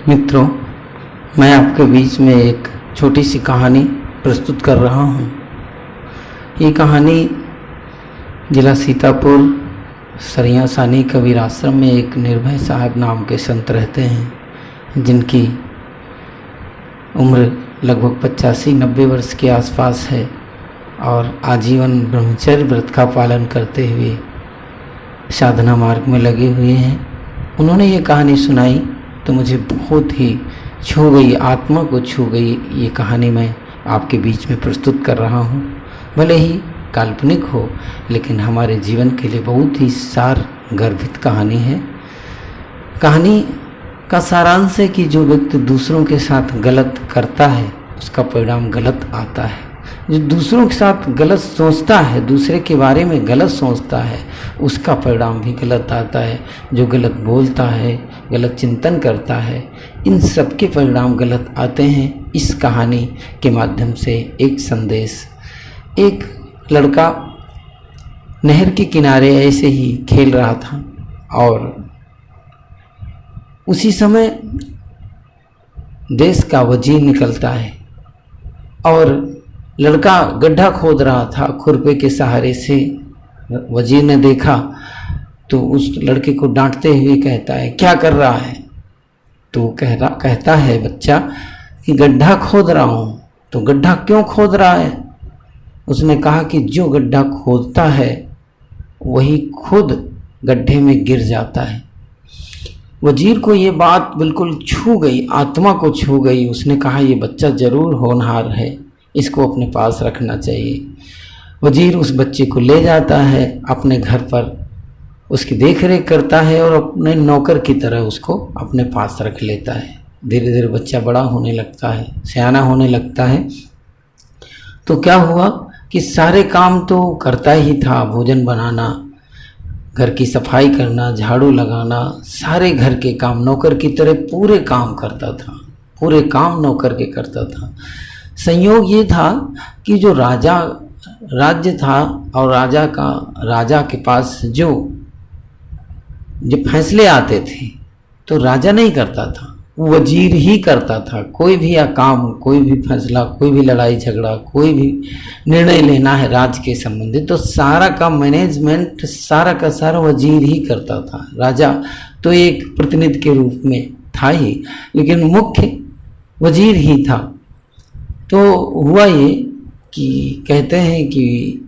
मित्रों, मैं आपके बीच में एक छोटी सी कहानी प्रस्तुत कर रहा हूँ। ये कहानी जिला सीतापुर सरिया सानी कबीर आश्रम में एक निर्भय साहब नाम के संत रहते हैं, जिनकी उम्र लगभग 85-90 वर्ष के आसपास है और आजीवन ब्रह्मचर्य व्रत का पालन करते हुए साधना मार्ग में लगे हुए हैं। उन्होंने ये कहानी सुनाई तो मुझे बहुत ही छू गई, आत्मा को छू गई। ये कहानी मैं आपके बीच में प्रस्तुत कर रहा हूँ। भले ही काल्पनिक हो, लेकिन हमारे जीवन के लिए बहुत ही सार गर्भित कहानी है। कहानी का सारांश है कि जो व्यक्ति दूसरों के साथ गलत करता है उसका परिणाम गलत आता है। जो दूसरों के साथ गलत सोचता है, दूसरे के बारे में गलत सोचता है, उसका परिणाम भी गलत आता है। जो गलत बोलता है, गलत चिंतन करता है, इन सब के परिणाम गलत आते हैं। इस कहानी के माध्यम से एक संदेश। एक लड़का नहर के किनारे ऐसे ही खेल रहा था और उसी समय देश का वजीर निकलता है और लड़का गड्ढा खोद रहा था खुरपे के सहारे से। वजीर ने देखा तो उस लड़के को डांटते हुए कहता है, क्या कर रहा है? तो कहता है बच्चा कि गड्ढा खोद रहा हूँ। तो गड्ढा क्यों खोद रहा है? उसने कहा कि जो गड्ढा खोदता है वही खुद गड्ढे में गिर जाता है। वजीर को ये बात बिल्कुल छू गई, आत्मा को छू गई। उसने कहा ये बच्चा जरूर होनहार है, इसको अपने पास रखना चाहिए। वजीर उस बच्चे को ले जाता है अपने घर पर, उसकी देखरेख करता है और अपने नौकर की तरह उसको अपने पास रख लेता है। धीरे धीरे बच्चा बड़ा होने लगता है, सयाना होने लगता है। तो क्या हुआ कि सारे काम तो करता ही था, भोजन बनाना, घर की सफाई करना, झाड़ू लगाना, सारे घर के काम नौकर की तरह पूरे काम करता था, पूरे काम नौकर के करता था। संयोग ये था कि जो राज्य था और राजा के पास जो फैसले आते थे तो राजा नहीं करता था, वजीर ही करता था। कोई भी काम, कोई भी फैसला, कोई भी लड़ाई झगड़ा, कोई भी निर्णय लेना है राज्य के संबंधित तो सारा का मैनेजमेंट सारा का सारा वजीर ही करता था। राजा तो एक प्रतिनिधि के रूप में था ही, लेकिन मुख्य वजीर ही था। तो हुआ ये कि कहते हैं कि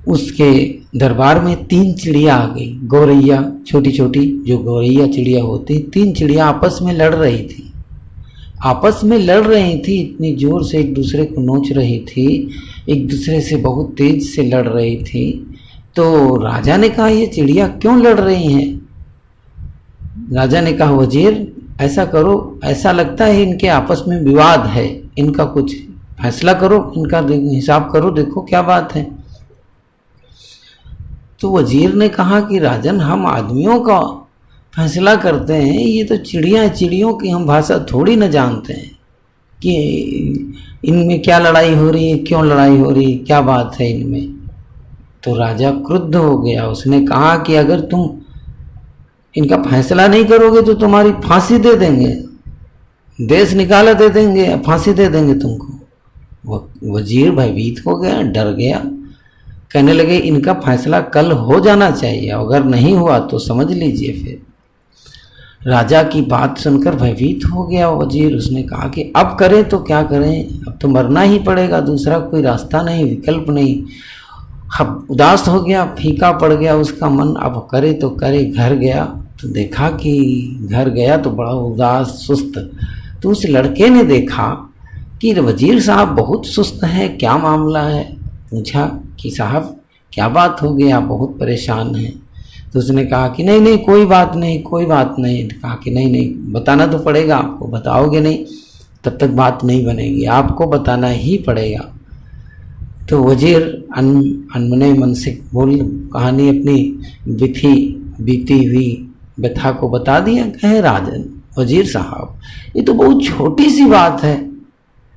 उसके दरबार में 3 चिड़िया आ गई, गौरैया, छोटी छोटी जो गौरैया चिड़िया होती, 3 चिड़िया आपस में लड़ रही थी। इतनी जोर से एक दूसरे को नोच रही थी, एक दूसरे से बहुत तेज से लड़ रही थी। तो राजा ने कहा ये चिड़िया क्यों लड़ रही हैं? राजा ने कहा वजीर ऐसा करो, ऐसा लगता है इनके आपस में विवाद है, इनका कुछ फैसला करो, इनका हिसाब करो, देखो क्या बात है। तो वजीर ने कहा कि राजन हम आदमियों का फैसला करते हैं, ये तो चिड़ियों की हम भाषा थोड़ी न जानते हैं कि इनमें क्या लड़ाई हो रही है, क्यों लड़ाई हो रही है, क्या बात है इनमें। तो राजा क्रुद्ध हो गया। उसने कहा कि अगर तुम इनका फैसला नहीं करोगे तो तुम्हारी फांसी दे देंगे, देश निकाला दे देंगे, फांसी दे देंगे तुमको। वजीर भयभीत हो गया, डर गया। कहने लगे इनका फैसला कल हो जाना चाहिए, अगर नहीं हुआ तो समझ लीजिए फिर। राजा की बात सुनकर भयभीत हो गया वजीर। उसने कहा कि अब करें तो क्या करें, अब तो मरना ही पड़ेगा, दूसरा कोई रास्ता नहीं, विकल्प नहीं। अब उदास हो गया, फीका पड़ गया उसका मन, अब करे तो करे। घर गया तो देखा कि घर गया तो बड़ा उदास सुस्त। तो उस लड़के ने देखा कि वजीर साहब बहुत सुस्त है, क्या मामला है? पूछा कि साहब क्या बात हो गई, आप बहुत परेशान हैं। तो उसने कहा कि नहीं कोई बात नहीं। कहा कि नहीं बताना तो पड़ेगा आपको, बताओगे नहीं तब तक बात नहीं बनेगी, आपको बताना ही पड़ेगा। तो वजीर अनमने मन से कहानी अपनी बीती हुई व्यथा को बता दिया। कहे राजन वजीर साहब ये तो बहुत छोटी सी बात है,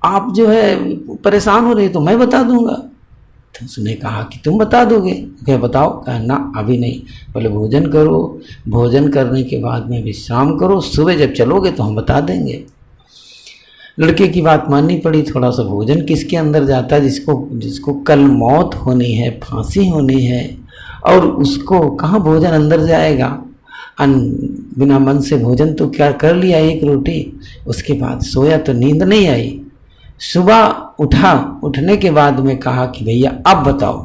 आप जो है परेशान हो रही तो मैं बता दूंगा। तो उसने कहा कि तुम बता दोगे? कहे बताओ। कहा ना अभी नहीं, पहले भोजन करो, भोजन करने के बाद में विश्राम करो, सुबह जब चलोगे तो हम बता देंगे। लड़के की बात माननी पड़ी। थोड़ा सा भोजन किसके अंदर जाता है जिसको कल मौत होनी है, फांसी होनी है, और उसको कहाँ भोजन अंदर जाएगा। बिना मन से भोजन तो क्या कर लिया, एक रोटी, उसके बाद सोया तो नींद नहीं आई। सुबह उठा, उठने के बाद में कहा कि भैया अब बताओ।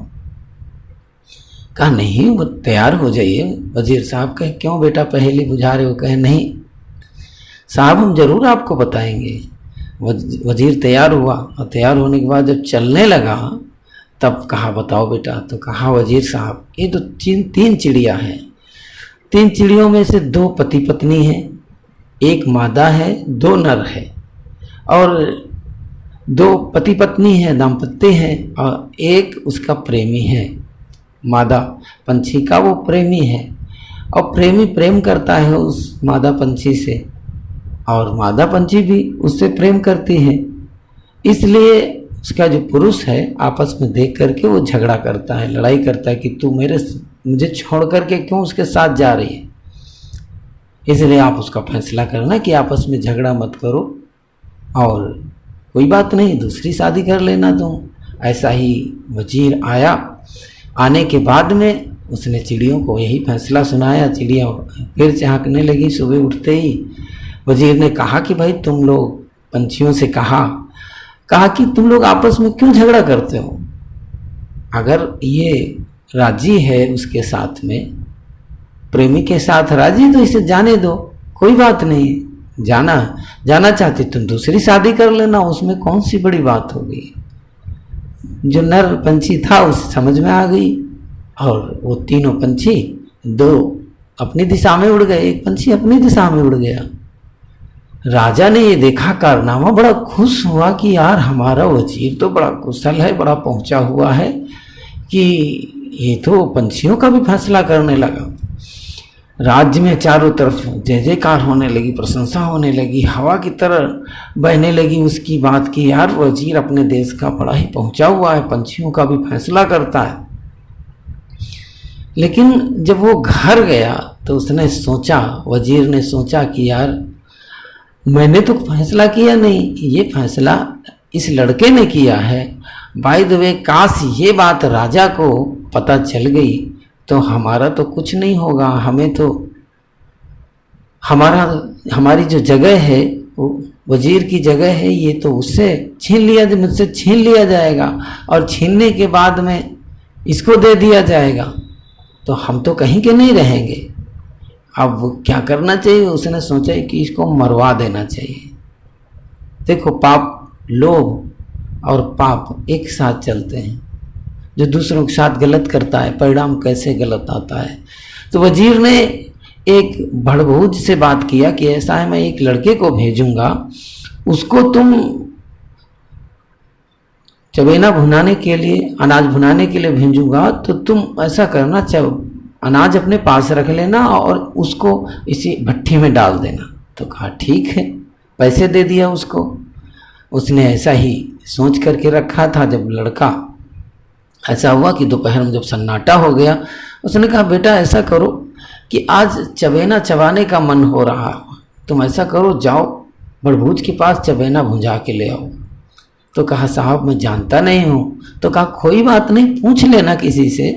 कहा नहीं, वो तैयार हो जाइए। वजीर साहब कहे क्यों बेटा पहेली बुझा रहे हो? कहे नहीं साहब हम जरूर आपको बताएंगे। वजीर तैयार हुआ और तैयार होने के बाद जब चलने लगा तब कहा बताओ बेटा। तो कहा वजीर साहब ये तो तीन चिड़िया हैं, 3 चिड़ियों में से 2 पति पत्नी हैं, 1 मादा है, 2 नर है, और 2 पति पत्नी है, दाम्पत्य है, और 1 उसका प्रेमी है। मादा पंछी का वो प्रेमी है, और प्रेमी प्रेम करता है उस मादा पंछी से, और मादा पंछी भी उससे प्रेम करती है। इसलिए उसका जो पुरुष है आपस में देख करके वो झगड़ा करता है, लड़ाई करता है कि तू मुझे छोड़ करके क्यों उसके साथ जा रही है। इसलिए आप उसका फैसला करना कि आपस में झगड़ा मत करो, और कोई बात नहीं दूसरी शादी कर लेना तुम। ऐसा ही वजीर आया। आने के बाद में उसने चिड़ियों को यही फैसला सुनाया। चिड़िया फिर चहकने लगी। सुबह उठते ही वजीर ने कहा कि भाई तुम लोग पंछियों से कहा कि तुम लोग आपस में क्यों झगड़ा करते हो? अगर ये राजी है उसके साथ में, प्रेमी के साथ राजी, तो इसे जाने दो, कोई बात नहीं। जाना चाहती तुम दूसरी शादी कर लेना, उसमें कौन सी बड़ी बात होगी। जो नर पंछी था उसे समझ में आ गई, और वो तीनों पंछी 2 अपनी दिशा में उड़ गए, 1 पंछी अपनी दिशा में उड़ गया। राजा ने ये देखा कारनामा, बड़ा खुश हुआ कि यार हमारा वजीर तो बड़ा कुशल है, बड़ा पहुंचा हुआ है कि ये तो पंछियों का भी फैसला करने लगा। राज्य में चारों तरफ जय जयकार होने लगी, प्रशंसा होने लगी, हवा की तरह बहने लगी उसकी बात की यार वजीर अपने देश का बड़ा ही पहुंचा हुआ है, पंछियों का भी फैसला करता है। लेकिन जब वो घर गया तो उसने सोचा, वजीर ने सोचा कि यार मैंने तो फैसला किया नहीं, ये फैसला इस लड़के ने किया है। बाय द वे काश ये बात राजा को पता चल गई तो हमारा तो कुछ नहीं होगा, हमें तो हमारी जो जगह है वजीर की जगह है ये तो उससे मुझसे छीन लिया जाएगा, और छीनने के बाद में इसको दे दिया जाएगा तो हम तो कहीं के नहीं रहेंगे। अब क्या करना चाहिए? उसने सोचा कि इसको मरवा देना चाहिए। देखो पाप, लोभ और पाप एक साथ चलते हैं। जो दूसरों के साथ गलत करता है परिणाम कैसे गलत आता है। तो वजीर ने एक भड़भूज से बात किया कि ऐसा है मैं एक लड़के को भेजूंगा, उसको तुम चबेना भुनाने के लिए, अनाज भुनाने के लिए भेजूंगा, तो तुम ऐसा करना, अनाज अपने पास रख लेना और उसको इसी भट्ठी में डाल देना। तो कहा ठीक है, पैसे दे दिया उसको। उसने ऐसा ही सोच करके रखा था। जब लड़का, ऐसा हुआ कि दोपहर में जब सन्नाटा हो गया, उसने कहा बेटा ऐसा करो कि आज चबेना चबाने का मन हो रहा, तुम ऐसा करो जाओ भड़भूज के पास चबेना भुंजा के ले आओ। तो कहा साहब मैं जानता नहीं हूँ। तो कहा कोई बात नहीं, पूछ लेना किसी से।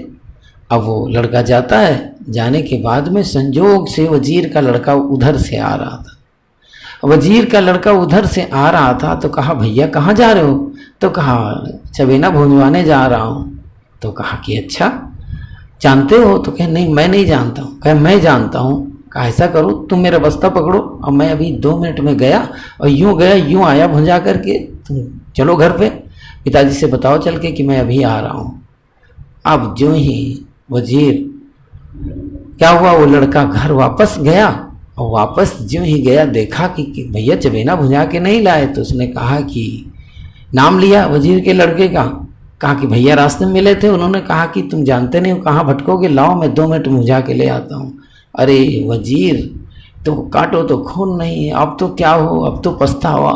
अब वो लड़का जाता है, जाने के बाद में संजोग से वजीर का लड़का उधर से आ रहा था। वजीर का लड़का उधर से आ रहा था तो कहा भैया कहाँ जा रहे हो? तो कहा चबेना भुंजवाने जा रहा हूँ। तो कहा कि अच्छा जानते हो? तो कहे नहीं मैं नहीं जानता हूँ। कहे मैं जानता हूँ। कहा ऐसा करो तुम मेरा बस्ता पकड़ो और मैं अभी 2 मिनट में गया और यूँ गया यूँ आया भुंजा करके, तुम चलो घर पे, पिताजी से बताओ चल के कि मैं अभी आ रहा हूँ। अब जो ही वजीर क्या हुआ, वो लड़का घर वापस गया और वापस जो ही गया देखा कि भैया चबेना भुंजा के नहीं लाए। तो उसने कहा कि नाम लिया वजीर के लड़के का, कहा कि भैया रास्ते में मिले थे, उन्होंने कहा कि तुम जानते नहीं हो कहाँ भटकोगे, लाओ मैं 2 मिनट भुंजा के ले आता हूँ। अरे वजीर तो काटो तो खून नहीं, अब तो क्या हो, अब तो पछतावा।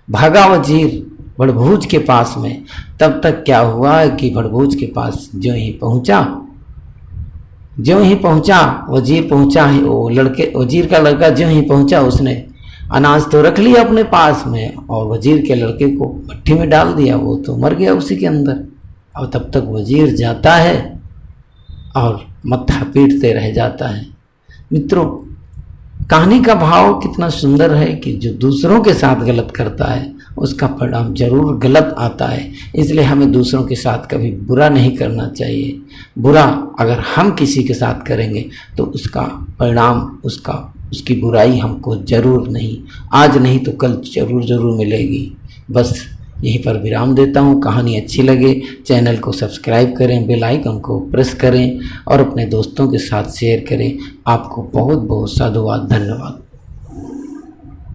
भागा वजीर भड़भूज के पास में। तब तक क्या हुआ कि भड़भूज के पास ज्यों ही पहुंचा वजीर पहुंचा है, वो लड़के वजीर का लड़का ज्यों ही पहुंचा, उसने अनाज तो रख लिया अपने पास में और वजीर के लड़के को भट्टी में डाल दिया, वो तो मर गया उसी के अंदर। और तब तक वजीर जाता है और मत्था पीटते रह जाता है। मित्रों, कहानी का भाव कितना सुंदर है कि जो दूसरों के साथ गलत करता है उसका परिणाम जरूर गलत आता है। इसलिए हमें दूसरों के साथ कभी बुरा नहीं करना चाहिए। बुरा अगर हम किसी के साथ करेंगे तो उसका परिणाम, उसकी बुराई हमको जरूर नहीं, आज नहीं तो कल जरूर मिलेगी। बस यहीं पर विराम देता हूँ। कहानी अच्छी लगे चैनल को सब्सक्राइब करें, बेल आइकन को प्रेस करें और अपने दोस्तों के साथ शेयर करें। आपको बहुत बहुत साधुवाद, धन्यवाद।